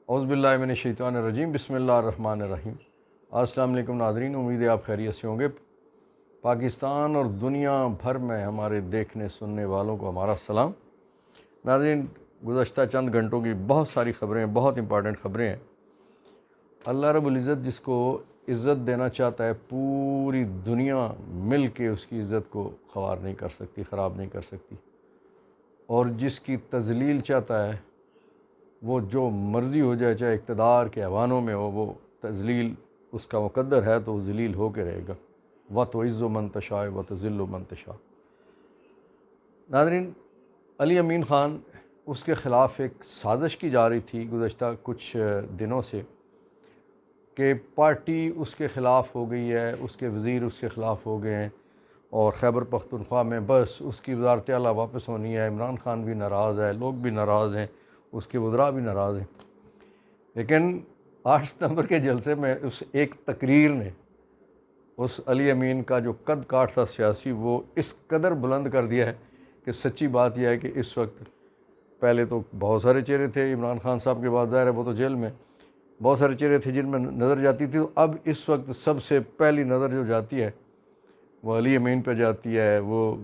اعوذ باللہ من الشیطان الرجیم، بسم اللہ الرحمن الرحیم۔ السلام علیکم ناظرین، امید ہے آپ خیریت سے ہوں گے۔ پاکستان اور دنیا بھر میں ہمارے دیکھنے سننے والوں کو ہمارا سلام۔ ناظرین، گزشتہ چند گھنٹوں کی بہت ساری خبریں، بہت امپارٹنٹ خبریں ہیں۔ اللہ رب العزت جس کو عزت دینا چاہتا ہے، پوری دنیا مل کے اس کی عزت کو خوار نہیں کر سکتی، خراب نہیں کر سکتی، اور جس کی تذلیل چاہتا ہے وہ جو مرضی ہو جائے، چاہے اقتدار کے ایوانوں میں ہو، وہ تذلیل اس کا مقدر ہے تو وہ ذلیل ہو کے رہے گا۔ وَتُعِزُّ مَن تَشَاءُ وَتُذِلُّ مَن تَشَاءُ۔ ناظرین، علی امین خان، اس کے خلاف ایک سازش کی جا رہی تھی گزشتہ کچھ دنوں سے کہ پارٹی اس کے خلاف ہو گئی ہے، اس کے وزیر اس کے خلاف ہو گئے ہیں، اور خیبر پختونخوا میں بس اس کی وزارت اعلیٰ واپس ہونی ہے۔ عمران خان بھی ناراض ہے، لوگ بھی ناراض ہیں، اس کے وزراء بھی ناراض ہیں۔ لیکن 8 ستمبر کے جلسے میں اس ایک تقریر نے اس علی امین کا جو قد کاٹ تھا سیاسی، وہ اس قدر بلند کر دیا ہے کہ سچی بات یہ ہے کہ اس وقت پہلے تو بہت سارے چہرے تھے عمران خان صاحب کے بعد، ظاہر ہے وہ تو جیل میں، بہت سارے چہرے تھے جن میں نظر جاتی تھی، تو اب اس وقت سب سے پہلی نظر جو جاتی ہے وہ علی امین پہ جاتی ہے، وہ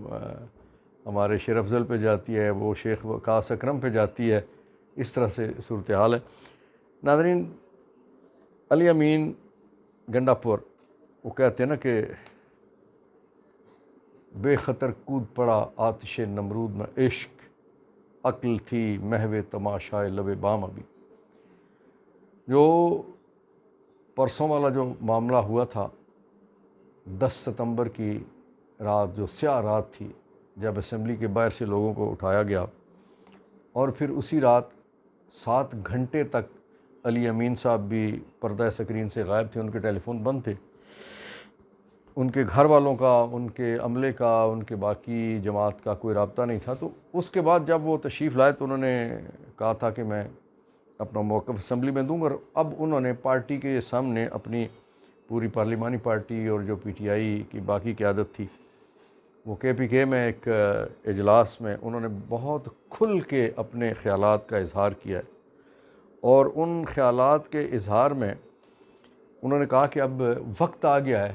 ہمارے شیر افضل پہ جاتی ہے، وہ شیخ وقاص اکرم پہ جاتی ہے۔ اس طرح سے صورتحال ہے۔ ناظرین، علی امین گنڈا پور، وہ کہتے ہیں نا کہ بے خطر کود پڑا آتش نمرود میں عشق، عقل تھی محو تماشائے لب بام ابھی۔ جو پرسوں والا جو معاملہ ہوا تھا 10 ستمبر کی رات، جو سیاہ رات تھی، جب اسمبلی کے باہر سے لوگوں کو اٹھایا گیا، اور پھر اسی رات 7 گھنٹے تک علی امین صاحب بھی پردہ سکرین سے غائب تھے، ان کے ٹیلی فون بند تھے، ان کے گھر والوں کا، ان کے عملے کا، ان کے باقی جماعت کا کوئی رابطہ نہیں تھا۔ تو اس کے بعد جب وہ تشریف لائے تو انہوں نے کہا تھا کہ میں اپنا موقف اسمبلی میں دوں گا، اور اب انہوں نے پارٹی کے سامنے اپنی پوری پارلیمانی پارٹی اور جو پی ٹی آئی کی باقی قیادت تھی، وہ کے پی کے میں ایک اجلاس میں انہوں نے بہت کھل کے اپنے خیالات کا اظہار کیا ہے، اور ان خیالات کے اظہار میں انہوں نے کہا کہ اب وقت آ گیا ہے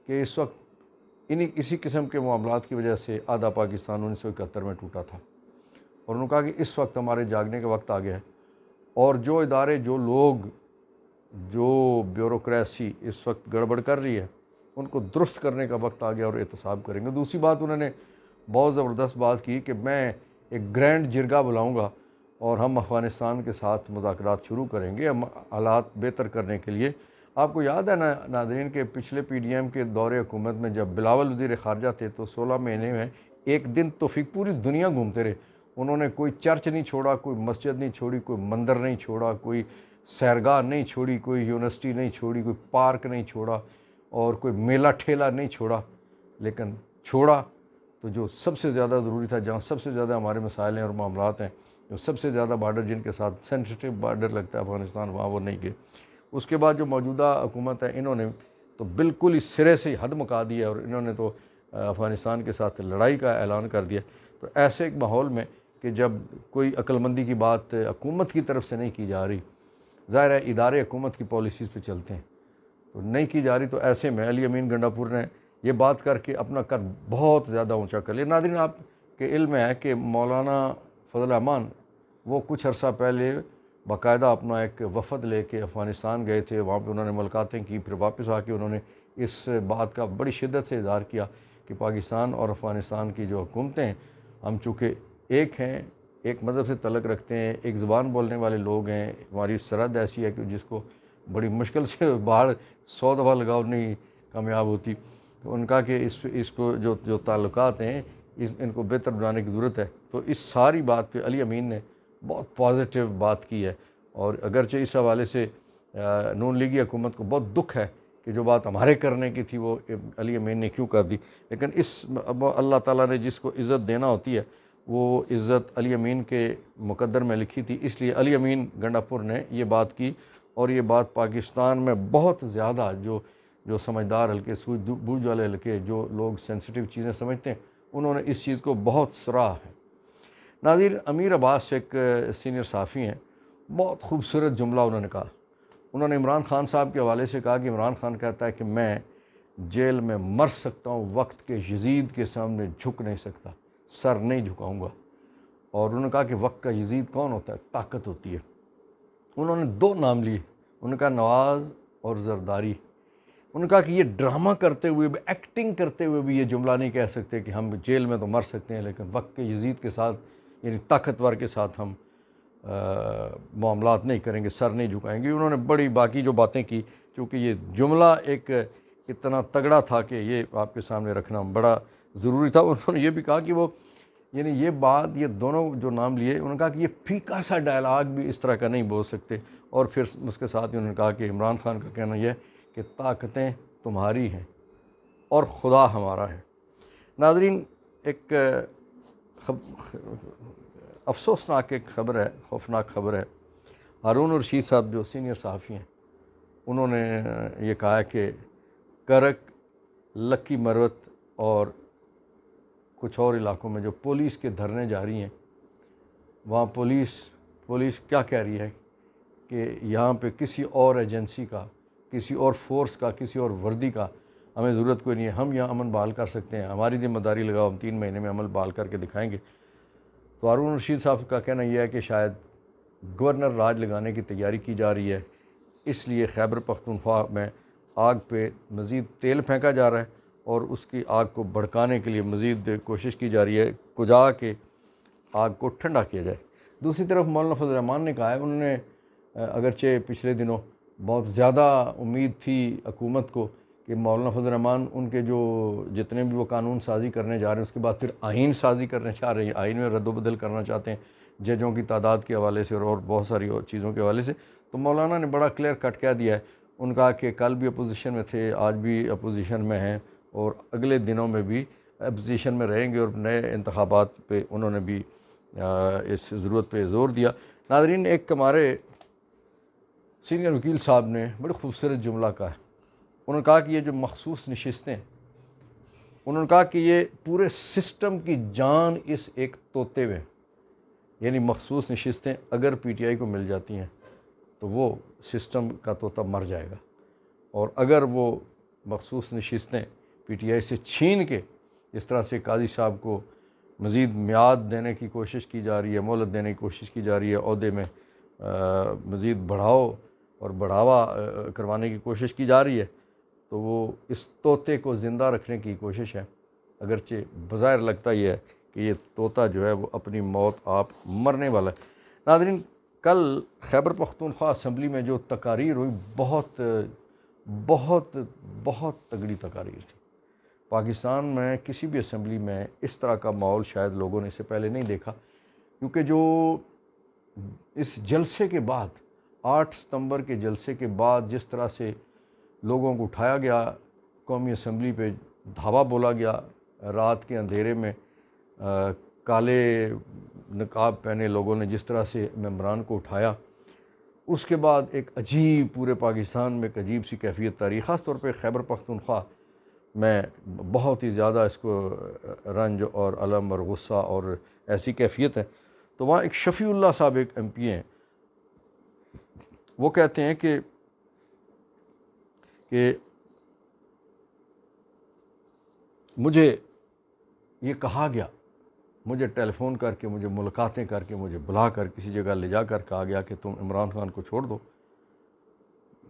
کہ اس وقت اسی قسم کے معاملات کی وجہ سے آدھا پاکستان 1971 میں ٹوٹا تھا، اور انہوں نے کہا کہ اس وقت ہمارے جاگنے کا وقت آ گیا ہے، اور جو ادارے، جو لوگ، جو بیوروکریسی اس وقت گڑبڑ کر رہی ہے، ان کو درست کرنے کا وقت آ گیا اور احتساب کریں گے۔ دوسری بات انہوں نے بہت زبردست بات کی کہ میں ایک گرینڈ جرگہ بلاؤں گا اور ہم افغانستان کے ساتھ مذاکرات شروع کریں گے ہم حالات بہتر کرنے کے لیے۔ آپ کو یاد ہے نا ناظرین کہ پچھلے پی ڈی ایم کے دور حکومت میں جب بلاول وزیر خارجہ تھے تو 16 مہینے میں ایک دن توفیق پوری دنیا گھومتے رہے۔ انہوں نے کوئی چرچ نہیں چھوڑا، کوئی مسجد نہیں چھوڑی، کوئی مندر نہیں چھوڑا، کوئی سیرگاہ نہیں چھوڑی، کوئی یونیورسٹی نہیں چھوڑی، کوئی پارک نہیں چھوڑا، اور کوئی میلہ ٹھیلا نہیں چھوڑا، لیکن چھوڑا تو جو سب سے زیادہ ضروری تھا، جہاں سب سے زیادہ ہمارے مسائل ہیں اور معاملات ہیں، جو سب سے زیادہ بارڈر جن کے ساتھ سینسٹیو بارڈر لگتا ہے افغانستان، وہاں وہ نہیں گئے۔ اس کے بعد جو موجودہ حکومت ہے، انہوں نے تو بالکل اس سرے سے حد مکا دی ہے، اور انہوں نے تو افغانستان کے ساتھ لڑائی کا اعلان کر دیا۔ تو ایسے ایک ماحول میں کہ جب کوئی عقل مندی کی بات حکومت کی طرف سے نہیں کی جا رہی، ظاہر ہے ادارے حکومت کی پالیسیز پہ چلتے ہیں، تو نہیں کی جا رہی، تو ایسے میں علی امین گنڈا پور نے یہ بات کر کے اپنا قد بہت زیادہ اونچا کر لیا۔ ناظرین، آپ کے علم ہے کہ مولانا فضل الرحمان وہ کچھ عرصہ پہلے باقاعدہ اپنا ایک وفد لے کے افغانستان گئے تھے، وہاں پہ انہوں نے ملاقاتیں کی، پھر واپس آ کے انہوں نے اس بات کا بڑی شدت سے اظہار کیا کہ پاکستان اور افغانستان کی جو حکومتیں ہیں، ہم چونکہ ایک ہیں، ایک مذہب سے تعلق رکھتے ہیں، ایک زبان بولنے والے لوگ ہیں، ہماری سرحد ایسی ہے کہ جس کو بڑی مشکل سے باہر 100 دفعہ لگاؤ نہیں کامیاب ہوتی، تو ان کا کہ اس کو جو تعلقات ہیں ان کو بہتر بنانے کی ضرورت ہے۔ تو اس ساری بات پہ علی امین نے بہت پازیٹیو بات کی ہے، اور اگرچہ اس حوالے سے نون لیگی حکومت کو بہت دکھ ہے کہ جو بات ہمارے کرنے کی تھی وہ علی امین نے کیوں کر دی، لیکن اللہ تعالیٰ نے جس کو عزت دینا ہوتی ہے وہ عزت علی امین کے مقدر میں لکھی تھی، اس لیے علی امین گنڈا پور نے یہ بات کی، اور یہ بات پاکستان میں بہت زیادہ جو سمجھدار ہلکے سوجھ بوجھ والے ہلکے جو لوگ سینسٹیو چیزیں سمجھتے ہیں، انہوں نے اس چیز کو بہت سراہا ہے۔ ناظرین، امیر عباس ایک سینئر صحافی ہیں، بہت خوبصورت جملہ انہوں نے کہا. انہوں نے عمران خان صاحب کے حوالے سے کہا کہ عمران خان کہتا ہے کہ میں جیل میں مر سکتا ہوں، وقت کے یزید کے سامنے جھک نہیں سکتا، سر نہیں جھکاؤں گا. اور انہوں نے کہا کہ وقت کا یزید کون ہوتا ہے؟ طاقت ہوتی ہے. انہوں نے 2 نام لیے، انہوں نے کہا نواز اور زرداری. انہوں نے کہا کہ یہ ڈرامہ کرتے ہوئے بھی، ایکٹنگ کرتے ہوئے بھی یہ جملہ نہیں کہہ سکتے کہ ہم جیل میں تو مر سکتے ہیں لیکن وقت کے یزید کے ساتھ، یعنی طاقتور کے ساتھ ہم معاملات نہیں کریں گے، سر نہیں جھکائیں گے. انہوں نے بڑی باقی جو باتیں کی، چونکہ یہ جملہ ایک اتنا تگڑا تھا کہ یہ آپ کے سامنے رکھنا بڑا ضروری تھا. انہوں نے یہ بھی کہا کہ وہ، یعنی یہ بات، یہ دونوں جو نام لیے، انہوں نے کہا کہ یہ پھیکا سا ڈائلاگ بھی اس طرح کا نہیں بول سکتے. اور پھر اس کے ساتھ ہی انہوں نے کہا کہ عمران خان کا کہنا یہ ہے کہ طاقتیں تمہاری ہیں اور خدا ہمارا ہے. ناظرین، ایک افسوسناک ایک خبر ہے، خوفناک خبر ہے. ہارون الرشید صاحب جو سینئر صحافی ہیں، انہوں نے یہ کہا ہے کہ کرک، لکی مروت اور کچھ اور علاقوں میں جو پولیس کے دھرنے جاری ہیں، وہاں پولیس کیا کہہ رہی ہے کہ یہاں پہ کسی اور ایجنسی کا، کسی اور فورس کا، کسی اور وردی کا ہمیں ضرورت کوئی نہیں ہے، ہم یہاں امن بحال کر سکتے ہیں، ہماری ذمہ داری لگاؤ، ہم 3 مہینے میں عمل بحال کر کے دکھائیں گے. تو ہارون الرشید صاحب کا کہنا یہ ہے کہ شاید گورنر راج لگانے کی تیاری کی جا رہی ہے، اس لیے خیبر پختونخوا میں آگ پہ مزید تیل پھینکا جا رہا ہے اور اس کی آگ کو بھڑکانے کے لیے مزید کوشش کی جا رہی ہے کجا کے آگ کو ٹھنڈا کیا جائے. دوسری طرف مولانا فضل الرحمان نے کہا ہے، انہوں نے اگرچہ پچھلے دنوں بہت زیادہ امید تھی حکومت کو کہ مولانا فضل الرحمان ان کے جو جتنے بھی وہ قانون سازی کرنے جا رہے ہیں اس کے بعد پھر آئین سازی کرنے چاہ رہے ہیں، آئین میں رد و بدل کرنا چاہتے ہیں ججوں کی تعداد کے حوالے سے اور بہت ساری اور چیزوں کے حوالے سے. تو مولانا نے بڑا کلیئر کٹ کہہ دیا ہے. ان کا کہ کل بھی اپوزیشن میں تھے، آج بھی اپوزیشن میں ہیں اور اگلے دنوں میں بھی اپوزیشن میں رہیں گے، اور نئے انتخابات پہ انہوں نے بھی اس ضرورت پہ زور دیا. ناظرین، ایک ہمارے سینئر وکیل صاحب نے بڑے خوبصورت جملہ کہا ہے. انہوں نے کہا کہ یہ جو مخصوص نشستیں، انہوں نے کہا کہ یہ پورے سسٹم کی جان اس ایک طوطے میں، یعنی مخصوص نشستیں اگر پی ٹی آئی کو مل جاتی ہیں تو وہ سسٹم کا طوطا مر جائے گا، اور اگر وہ مخصوص نشستیں پی ٹی آئی سے چھین کے اس طرح سے قاضی صاحب کو مزید میعاد دینے کی کوشش کی جا رہی ہے، مہلت دینے کی کوشش کی جا رہی ہے، عہدے میں مزید بڑھاؤ اور بڑھاوا کروانے کی کوشش کی جا رہی ہے، تو وہ اس طوطے کو زندہ رکھنے کی کوشش ہے. اگرچہ بظاہر لگتا ہی ہے کہ یہ طوطا جو ہے وہ اپنی موت آپ مرنے والا ہے. ناظرین، کل خیبر پختونخوا اسمبلی میں جو تقاریر ہوئی، بہت بہت بہت تگڑی تقاریر تھی. پاکستان میں کسی بھی اسمبلی میں اس طرح کا ماحول شاید لوگوں نے اس سے پہلے نہیں دیکھا، کیونکہ جو اس جلسے کے بعد، 8 ستمبر کے جلسے کے بعد جس طرح سے لوگوں کو اٹھایا گیا، قومی اسمبلی پہ دھاوا بولا گیا، رات کے اندھیرے میں کالے نقاب پہنے لوگوں نے جس طرح سے ممبران کو اٹھایا، اس کے بعد ایک عجیب، پورے پاکستان میں ایک عجیب سی کیفیت تاری، خاص طور پہ خیبر پختونخوا میں بہت ہی زیادہ اس کو رنج اور الم اور غصہ اور ایسی کیفیت ہے. تو وہاں ایک شفیع اللہ صاحب، ایک ایم پی ہیں، وہ کہتے ہیں کہ مجھے یہ کہا گیا، مجھے ٹیلی فون کر کے، مجھے ملاقاتیں کر کے، مجھے بلا کر کسی جگہ لے جا کر کہا گیا کہ تم عمران خان کو چھوڑ دو.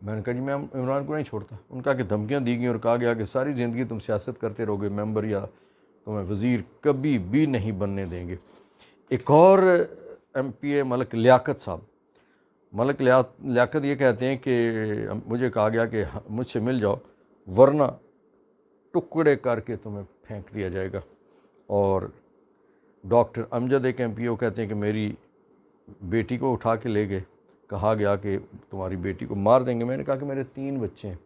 میں نے کہا جی میں عمران کو نہیں چھوڑتا. ان کا کہ دھمکیاں دی گئیں اور کہا گیا کہ ساری زندگی تم سیاست کرتے رہو گے، ممبر یا تمہیں وزیر کبھی بھی نہیں بننے دیں گے. ایک اور ایم پی اے ملک لیاقت صاحب، ملک لیاقت یہ کہتے ہیں کہ مجھے کہا گیا کہ مجھ سے مل جاؤ ورنہ ٹکڑے کر کے تمہیں پھینک دیا جائے گا. اور ڈاکٹر امجد، ایک ایم پی او، کہتے ہیں کہ میری بیٹی کو اٹھا کے لے گئے، کہا گیا کہ تمہاری بیٹی کو مار دیں گے. میں نے کہا کہ میرے 3 بچے ہیں،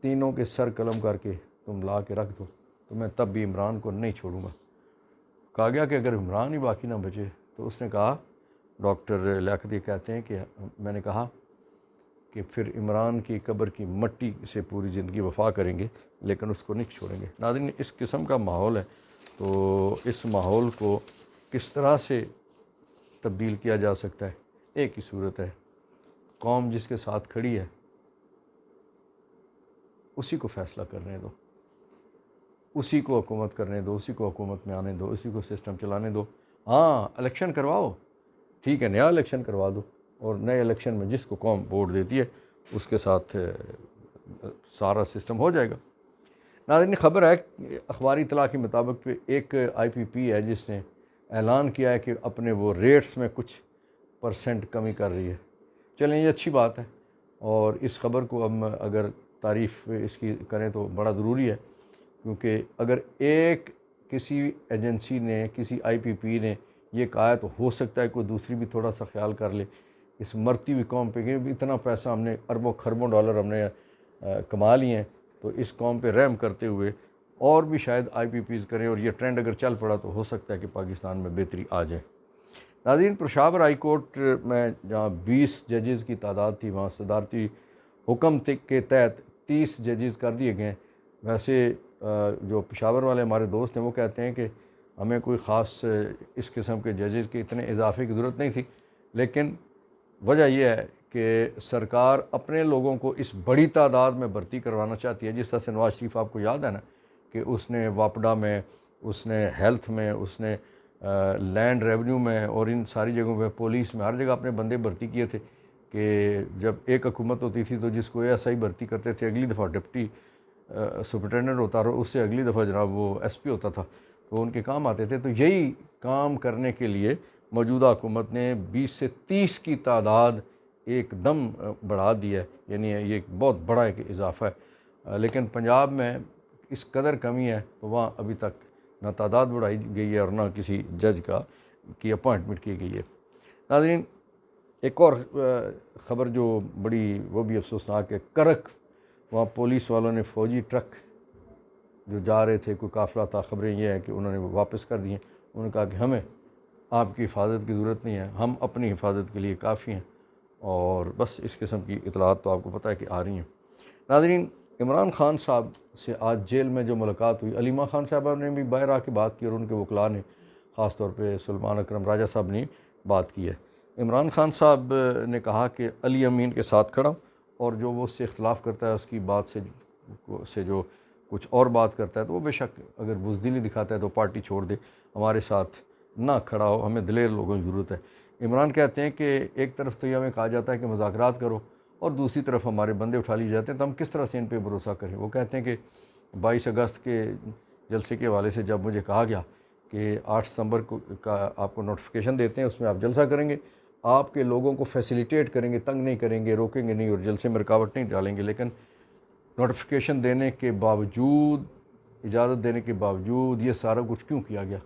تینوں کے سر قلم کر کے تم لا کے رکھ دو تو میں تب بھی عمران کو نہیں چھوڑوں گا. کہا گیا کہ اگر عمران ہی باقی نہ بچے، تو اس نے کہا، ڈاکٹر لیاقت یہ کہتے ہیں کہ میں نے کہا کہ پھر عمران کی قبر کی مٹی سے پوری زندگی وفا کریں گے لیکن اس کو نہیں چھوڑیں گے. ناظرین، اس قسم کا ماحول ہے، تو اس ماحول کو کس طرح سے تبدیل کیا جا سکتا ہے؟ ایک ہی صورت ہے، قوم جس کے ساتھ کھڑی ہے اسی کو فیصلہ کرنے دو، اسی کو حکومت کرنے دو، اسی کو حکومت میں آنے دو، اسی کو سسٹم چلانے دو۔ ہاں الیکشن کرواؤ، ٹھیک ہے، نیا الیکشن کروا دو، اور نئے الیکشن میں جس کو قوم ووٹ دیتی ہے اس کے ساتھ سارا سسٹم ہو جائے گا۔ ناظرین، خبر ہے اخباری اطلاع کے مطابق ایک آئی پی پی ہے جس نے اعلان کیا ہے کہ اپنے وہ ریٹس میں کچھ پرسنٹ کمی کر رہی ہے۔ چلیں یہ اچھی بات ہے، اور اس خبر کو ہم اگر تعریف اس کی کریں تو بڑا ضروری ہے، کیونکہ اگر ایک کسی ایجنسی نے، کسی آئی پی پی نے یہ کہا ہے تو ہو سکتا ہے کوئی دوسری بھی تھوڑا سا خیال کر لے اس مرتی ہوئی قوم پہ کہ اتنا پیسہ ہم نے، اربوں خربوں ڈالر ہم نے کما لیے ہیں، تو اس قوم پہ رحم کرتے ہوئے اور بھی شاید آئی پی پیز کریں، اور یہ ٹرینڈ اگر چل پڑا تو ہو سکتا ہے کہ پاکستان میں بہتری آ جائے۔ ناظرین، پشاور ہائی کورٹ میں جہاں 20 ججز کی تعداد تھی، وہاں صدارتی حکم کے تحت 30 ججز کر دیے گئے۔ ویسے جو پشاور والے ہمارے دوست ہیں وہ کہتے ہیں کہ ہمیں کوئی خاص اس قسم کے ججز کے اتنے اضافے کی ضرورت نہیں تھی، لیکن وجہ یہ ہے کہ سرکار اپنے لوگوں کو اس بڑی تعداد میں بھرتی کروانا چاہتی ہے، جس طرح سے نواز شریف آپ کو یاد ہے نا کہ اس نے واپڈا میں، اس نے ہیلتھ میں، اس نے لینڈ ریونیو میں، اور ان ساری جگہوں پہ، پولیس میں، ہر جگہ اپنے بندے بھرتی کیے تھے کہ جب ایک حکومت ہوتی تھی تو جس کو ایس آئی بھرتی کرتے تھے، اگلی دفعہ ڈپٹی سپرنٹینڈنٹ ہوتا، اور اس سے اگلی دفعہ جناب وہ ایس پی ہوتا تھا، تو ان کے کام آتے تھے۔ تو یہی کام کرنے کے لیے موجودہ حکومت نے 20 سے 30 کی تعداد ایک دم بڑھا دی ہے، یعنی یہ ایک بہت بڑا ایک اضافہ ہے۔ لیکن پنجاب میں اس قدر کمی ہے تو وہاں ابھی تک نہ تعداد بڑھائی گئی ہے اور نہ کسی جج کی اپوائنٹمنٹ کی گئی ہے۔ ناظرین، ایک اور خبر جو بڑی وہ بھی افسوسناک ہے، کرک وہاں پولیس والوں نے فوجی ٹرک جو جا رہے تھے، کوئی قافلہ تھا، خبریں یہ ہیں کہ انہوں نے واپس کر دی ہیں۔ انہوں نے کہا کہ ہمیں آپ کی حفاظت کی ضرورت نہیں ہے، ہم اپنی حفاظت کے لیے کافی ہیں، اور بس اس قسم کی اطلاعات تو آپ کو پتہ ہے کہ آ رہی ہیں۔ ناظرین، عمران خان صاحب سے آج جیل میں جو ملاقات ہوئی، علیمہ خان صاحبہ نے بھی باہر آ کے بات کی، اور ان کے وکلاء نے، خاص طور پہ سلمان اکرم راجہ صاحب نے بات کی ہے۔ عمران خان صاحب نے کہا کہ علی امین کے ساتھ کھڑا ہوں، اور جو وہ اس سے اختلاف کرتا ہے، اس کی بات سے جو کچھ اور بات کرتا ہے تو وہ بے شک اگر بزدلی دکھاتا ہے تو پارٹی چھوڑ دے، ہمارے ساتھ نہ کھڑا ہو، ہمیں دلیر لوگوں کی ضرورت ہے۔ عمران کہتے ہیں کہ ایک طرف تو یہ ہمیں کہا جاتا ہے کہ مذاکرات کرو، اور دوسری طرف ہمارے بندے اٹھا لیے جاتے ہیں، تو ہم کس طرح سے ان پہ بھروسہ کریں۔ وہ کہتے ہیں کہ 22 اگست کے جلسے کے حوالے سے جب مجھے کہا گیا کہ 8 ستمبر کا آپ کو نوٹیفیکیشن دیتے ہیں، اس میں آپ جلسہ کریں گے، آپ کے لوگوں کو فیسیلیٹیٹ کریں گے، تنگ نہیں کریں گے، روکیں گے نہیں، اور جلسے میں رکاوٹ نہیں ڈالیں گے، لیکن نوٹیفیکیشن دینے کے باوجود، اجازت دینے کے باوجود یہ سارا کچھ کیوں کیا گیا؟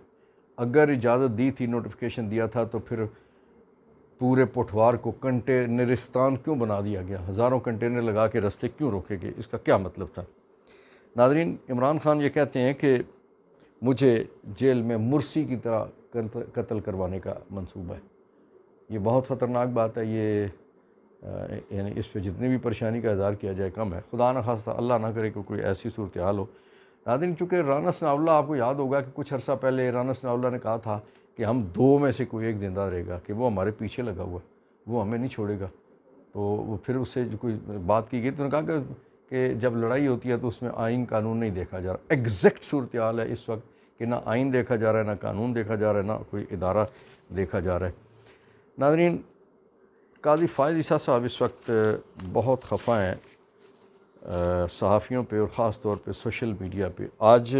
اگر اجازت دی تھی، نوٹیفیکیشن دیا تھا، تو پھر پورے پٹھوار کو کنٹینرستان کیوں بنا دیا گیا؟ ہزاروں کنٹینر لگا کے رستے کیوں روکے گئے؟ اس کا کیا مطلب تھا؟ ناظرین، عمران خان یہ کہتے ہیں کہ مجھے جیل میں مرسی کی طرح قتل کروانے کا منصوبہ ہے۔ یہ بہت خطرناک بات ہے، یہ یعنی اس پہ جتنی بھی پریشانی کا اظہار کیا جائے کم ہے۔ خدا نہ خواستہ، اللہ نہ کرے کہ کوئی ایسی صورتحال ہو۔ ناظرین، چونکہ رانا ثناء اللہ، آپ کو یاد ہوگا کہ کچھ عرصہ پہلے رانا ثناء اللہ نے کہا تھا کہ ہم 2 میں سے کوئی ایک زندہ رہے گا، کہ وہ ہمارے پیچھے لگا ہوا ہے، وہ ہمیں نہیں چھوڑے گا۔ تو وہ پھر اس سے جو کوئی بات کی گئی تو انہوں نے کہا کہ جب لڑائی ہوتی ہے تو اس میں آئین قانون نہیں دیکھا جا رہا۔ ایگزیکٹ صورتحال ہے اس وقت کہ نہ آئین دیکھا جا رہا ہے، نہ قانون دیکھا جا رہا ہے، نہ کوئی ادارہ دیکھا جا رہا ہے۔ ناظرین، قاضی فائز عیسیٰ صاحب اس وقت بہت خفا ہیں صحافیوں پہ، اور خاص طور پہ سوشل میڈیا پہ۔ آج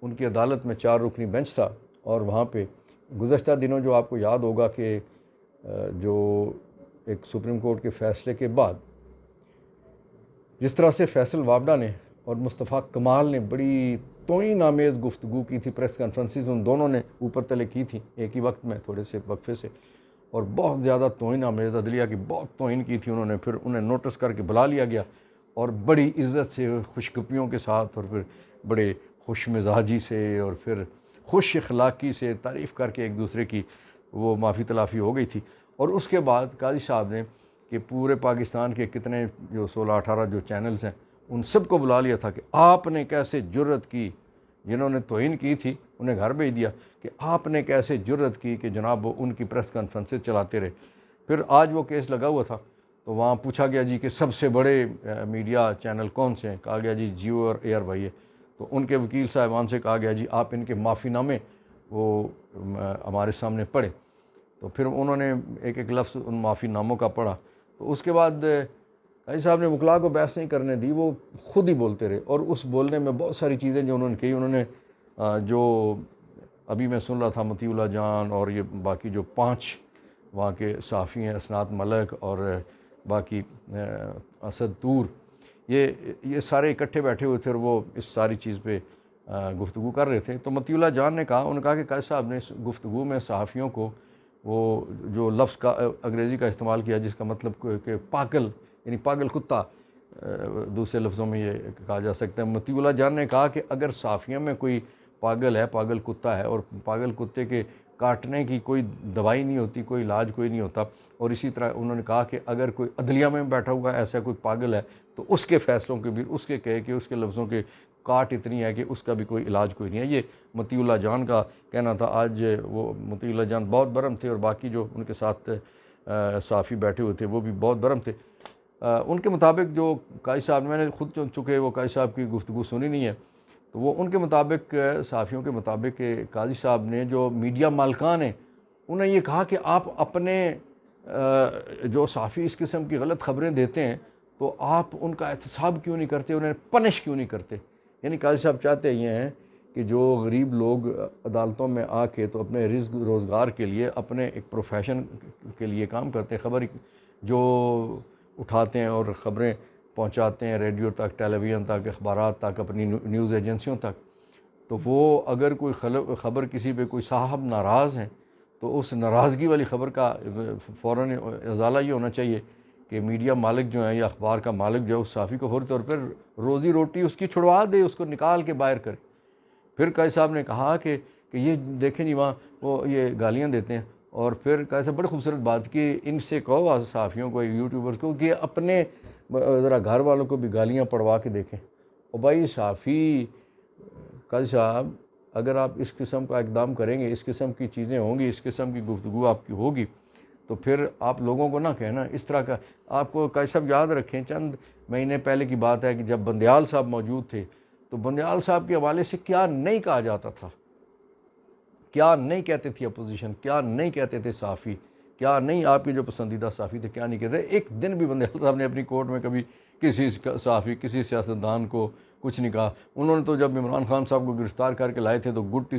ان کی عدالت میں 4 رکنی بینچ تھا، اور وہاں پہ گزشتہ دنوں جو آپ کو یاد ہوگا کہ جو ایک سپریم کورٹ کے فیصلے کے بعد جس طرح سے فیصل وابڈا نے اور مصطفیٰ کمال نے بڑی توہین آمیز گفتگو کی تھی، پریس کانفرنسز ان دونوں نے اوپر تلے کی تھی ایک ہی وقت میں، تھوڑے سے وقفے سے، اور بہت زیادہ توہین آمیز، عدلیہ کی بہت توہین کی تھی انہوں نے۔ پھر انہیں نوٹس کر کے بلا لیا گیا، اور بڑی عزت سے، خوشگپیوں کے ساتھ، اور پھر بڑے خوش مزاجی سے، اور پھر خوش اخلاقی سے تعریف کر کے ایک دوسرے کی وہ معافی تلافی ہو گئی تھی۔ اور اس کے بعد قاضی صاحب نے کہ پورے پاکستان کے کتنے جو 16-18 جو چینلز ہیں ان سب کو بلا لیا تھا کہ آپ نے کیسے جرأت کی، جنہوں نے توہین کی تھی انہیں گھر بھیج دیا، کہ آپ نے کیسے جرأت کی کہ جناب وہ ان کی پریس کانفرنسز چلاتے رہے۔ پھر آج وہ کیس لگا ہوا تھا تو وہاں پوچھا گیا جی کہ سب سے بڑے میڈیا چینل کون سے ہیں؟ کہا گیا جی جیو اور ایئر بھائی ہے۔ تو ان کے وکیل صاحبان سے کہا گیا جی آپ ان کے معافی نامے وہ ہمارے سامنے پڑھے۔ تو پھر انہوں نے ایک ایک لفظ ان معافی ناموں کا پڑھا۔ تو اس کے بعد قاضی صاحب نے وکلاء کو بحث نہیں کرنے دی، وہ خود ہی بولتے رہے، اور اس بولنے میں بہت ساری چیزیں جو انہوں نے کہی، انہوں نے جو ابھی میں سن رہا تھا مطیع اللہ جان اور یہ باقی جو 5 وہاں کے صحافی ہیں، اسناد ملک اور باقی اسد طور، یہ سارے اکٹھے بیٹھے ہوئے تھے اور وہ اس ساری چیز پہ گفتگو کر رہے تھے۔ تو مطیع اللہ جان نے کہا، انہوں نے کہا کہ قاضی صاحب نے اس گفتگو میں صحافیوں کو وہ جو لفظ کا انگریزی کا استعمال کیا جس کا مطلب کہ پاگل، یعنی پاگل کتا دوسرے لفظوں میں یہ کہا جا سکتا ہے۔ مطیع اللہ جان نے کہا کہ اگر صحافیوں میں کوئی پاگل ہے، پاگل کتا ہے، اور پاگل کتے کے کاٹنے کی کوئی دوائی نہیں ہوتی، کوئی علاج کوئی نہیں ہوتا، اور اسی طرح انہوں نے کہا کہ اگر کوئی عدلیہ میں بیٹھا ہوا ایسا کوئی پاگل ہے تو اس کے فیصلوں کے بھی، اس کے کہے کہ اس کے لفظوں کے کاٹ اتنی ہے کہ اس کا بھی کوئی علاج کوئی نہیں ہے۔ یہ مطیع اللہ جان کا کہنا تھا۔ آج وہ مطیع اللہ جان بہت برہم تھے اور باقی جو ان کے ساتھ صحافی بیٹھے ہوئے تھے وہ بھی بہت برہم تھے۔ ان کے مطابق جو قاضی صاحب، میں نے خود چونکہ وہ قاضی صاحب کی گفتگو سنی نہیں ہے، تو وہ ان کے مطابق، صحافیوں کے مطابق کہ قاضی صاحب نے جو میڈیا مالکان ہیں انہیں یہ کہا کہ آپ اپنے جو صحافی اس قسم کی غلط خبریں دیتے ہیں تو آپ ان کا احتساب کیوں نہیں کرتے، انہیں پنش کیوں نہیں کرتے۔ یعنی قاضی صاحب چاہتے یہ ہیں کہ جو غریب لوگ عدالتوں میں آ کے تو اپنے رزق روزگار کے لیے، اپنے ایک پروفیشن کے لیے کام کرتے ہیں، خبر جو اٹھاتے ہیں اور خبریں پہنچاتے ہیں ریڈیو تک، ٹیلی ویژن تک، اخبارات تک، اپنی نیوز ایجنسیوں تک، تو وہ اگر کوئی خبر کسی پہ کوئی صاحب ناراض ہیں تو اس ناراضگی والی خبر کا فوراً ازالہ یہ ہونا چاہیے کہ میڈیا مالک جو ہیں یا اخبار کا مالک جو ہے اس صحافی کو فوری طور پر روزی روٹی اس کی چھڑوا دے، اس کو نکال کے باہر کرے۔ پھر قاضی صاحب نے کہا کہ یہ دیکھیں جی وہاں وہ یہ گالیاں دیتے ہیں، اور پھر قاضی صاحب بڑی خوبصورت بات کی، ان سے کہو صحافیوں کو، یوٹیوبرز کو، کہ اپنے ذرا گھر والوں کو بھی گالیاں پڑھوا کے دیکھیں۔ اور بھائی صحافی، قاضی صاحب اگر آپ اس قسم کا اقدام کریں گے، اس قسم کی چیزیں ہوں گی، اس قسم کی گفتگو آپ کی ہوگی، تو پھر آپ لوگوں کو نہ کہنا اس طرح کا۔ آپ کو قاضی صاحب یاد رکھیں، چند مہینے پہلے کی بات ہے کہ جب بندیال صاحب موجود تھے تو بندیال صاحب کے حوالے سے کیا نہیں کہا جاتا تھا، کیا نہیں کہتے تھی اپوزیشن، کیا نہیں کہتے تھے صحافی، کیا نہیں آپ کے جو پسندیدہ صحافی تھے کیا نہیں کہتے۔ ایک دن بھی بندیال صاحب نے اپنی کورٹ میں کبھی کسی صحافی، کسی سیاستدان کو کچھ نہیں کہا۔ انہوں نے تو جب عمران خان صاحب کو گرفتار کر کے لائے تھے تو گڈ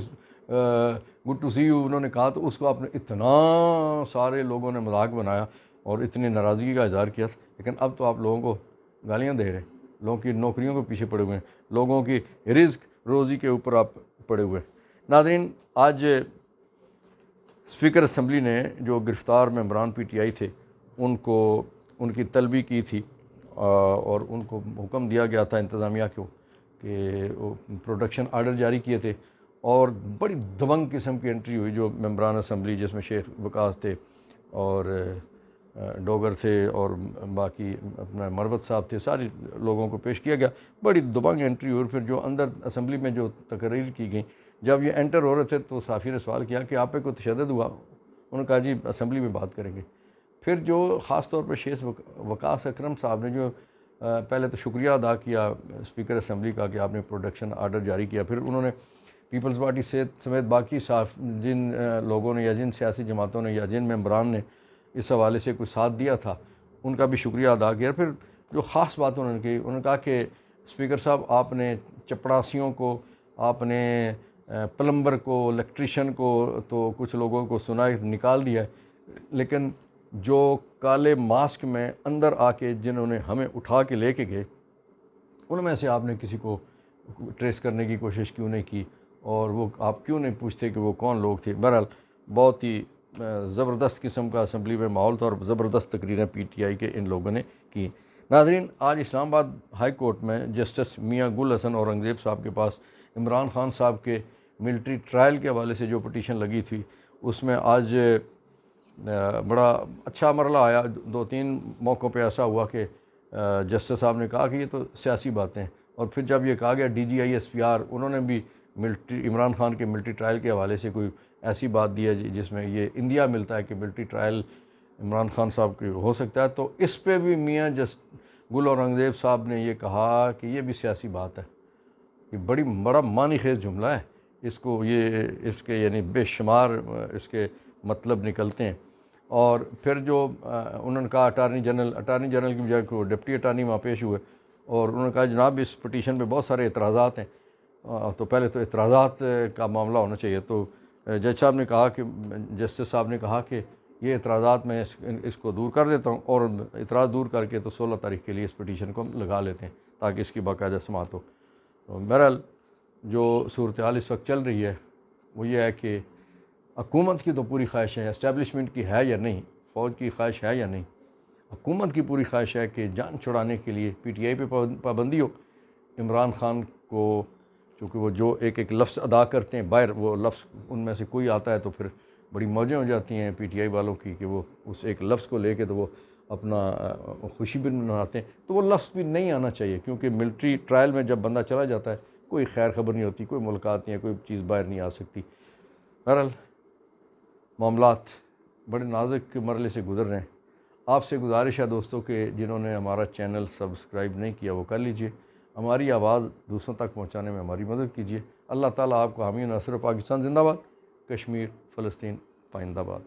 ٹو سی یو انہوں نے کہا، تو اس کو آپ نے اتنا سارے لوگوں نے مذاق بنایا اور اتنی ناراضگی کا اظہار کیا، لیکن اب تو آپ لوگوں کو گالیاں دے رہے ہیں، لوگوں کی نوکریوں کے پیچھے پڑے ہوئے ہیں، لوگوں کی رزق روزی کے اوپر آپ پڑے ہوئے ہیں۔ ناظرین، آج اسپیکر اسمبلی نے جو گرفتار ممبران پی ٹی آئی تھے ان کو ان کی طلبی کی تھی، اور ان کو حکم دیا گیا تھا انتظامیہ کو کہ وہ پروڈکشن آرڈر جاری کیے تھے، اور بڑی دبنگ قسم کی انٹری ہوئی جو ممبران اسمبلی، جس میں شیخ وقاص تھے اور ڈوگر تھے اور باقی اپنا مروت صاحب تھے، سارے لوگوں کو پیش کیا گیا، بڑی دبنگ انٹری ہوئی۔ اور پھر جو اندر اسمبلی میں جو تقریر کی گئی، جب یہ انٹر ہو رہے تھے تو صحافی نے سوال کیا کہ آپ پہ کوئی تشدد ہوا؟ انہوں نے کہا جی اسمبلی میں بات کریں گے۔ پھر جو خاص طور پہ شیخ وقاص اکرم صاحب نے جو پہلے تو شکریہ ادا کیا اسپیکر اسمبلی کا کہ آپ نے پروڈکشن آرڈر جاری کیا، پھر انہوں نے پیپلز پارٹی سمیت باقی جن لوگوں نے یا جن سیاسی جماعتوں نے یا جن ممبران نے اس حوالے سے کوئی ساتھ دیا تھا ان کا بھی شکریہ ادا کیا۔ پھر جو خاص بات انہوں نے کی، انہوں نے کہا کہ اسپیکر صاحب آپ نے چپڑاسیوں کو، آپ نے پلمبر کو، الیکٹریشین کو تو کچھ لوگوں کو سنا نکال دیا ہے، لیکن جو کالے ماسک میں اندر آ کے جنہوں نے ہمیں اٹھا کے لے کے گئے، ان میں سے آپ نے کسی کو ٹریس کرنے کی کوشش کیوں نہیں کی، اور وہ آپ کیوں نہیں پوچھتے کہ وہ کون لوگ تھے؟ بہرحال بہت ہی زبردست قسم کا اسمبلی میں ماحول تھا اور زبردست تقریریں پی ٹی آئی کے ان لوگوں نے کی۔ ناظرین، آج اسلام آباد ہائی کورٹ میں جسٹس میاں گل حسن اورنگزیب صاحب کے پاس عمران خان صاحب کے ملٹری ٹرائل کے حوالے سے جو پٹیشن لگی تھی، اس میں آج بڑا اچھا مرحلہ آیا۔ 2-3 موقعوں پہ ایسا ہوا کہ جسٹس صاحب نے کہا کہ یہ تو سیاسی باتیں ہیں، اور پھر جب یہ کہا گیا D G I S P R, انہوں نے بھی عمران خان کے ملٹری ٹرائل کے حوالے سے کوئی ایسی بات دی ہے جس میں یہ اندیا ملتا ہے کہ ملٹری ٹرائل عمران خان صاحب کی ہو سکتا ہے، تو اس پہ بھی میاں گل اورنگزیب صاحب نے یہ کہا کہ یہ بھی سیاسی بات ہے، یہ بڑا معنی خیز جملہ ہے، اس کے یعنی بے شمار اس کے مطلب نکلتے ہیں۔ اور پھر جو انہوں نے کہا اٹارنی جنرل کی بجائے کو ڈپٹی اٹارنی وہاں پیش ہوئے، اور انہوں نے کہا جناب اس پٹیشن پہ بہت سارے اعتراضات ہیں، تو پہلے تو اعتراضات کا معاملہ ہونا چاہیے۔ تو جج صاحب نے کہا کہ جسٹس صاحب نے کہا کہ یہ اعتراضات میں اس کو دور کر دیتا ہوں، اور اعتراض دور کر کے تو 16 تاریخ کے لیے اس پٹیشن کو لگا لیتے ہیں تاکہ اس کی باقاعدہ سماعت ہو۔ بہرحال جو صورتحال اس وقت چل رہی ہے وہ یہ ہے کہ حکومت کی تو پوری خواہش ہے، اسٹیبلشمنٹ کی ہے یا نہیں، فوج کی خواہش ہے یا نہیں، حکومت کی پوری خواہش ہے کہ جان چھڑانے کے لیے پی ٹی آئی پہ پابندی ہو۔ عمران خان کو چونکہ وہ جو ایک لفظ ادا کرتے ہیں باہر، وہ لفظ ان میں سے کوئی آتا ہے تو پھر بڑی موجیں ہو جاتی ہیں پی ٹی آئی والوں کی کہ وہ اس ایک لفظ کو لے کے تو وہ اپنا خوشی بھی مناتے ہیں، تو وہ لفظ بھی نہیں آنا چاہیے، کیونکہ ملٹری ٹرائل میں جب بندہ چلا جاتا ہے کوئی خیر خبر نہیں ہوتی، کوئی ملاقات نہیں ہے، کوئی چیز باہر نہیں آ سکتی۔ بہرحال معاملات بڑے نازک مرحلے سے گزر رہے ہیں۔ آپ سے گزارش ہے دوستوں کہ جنہوں نے ہمارا چینل سبسکرائب نہیں کیا وہ کر لیجئے، ہماری آواز دوسروں تک پہنچانے میں ہماری مدد کیجیے۔ اللہ تعالیٰ آپ کو حامی و ناصر۔ پاکستان زندہ باد، کشمیر، فلسطین پائندہ باد۔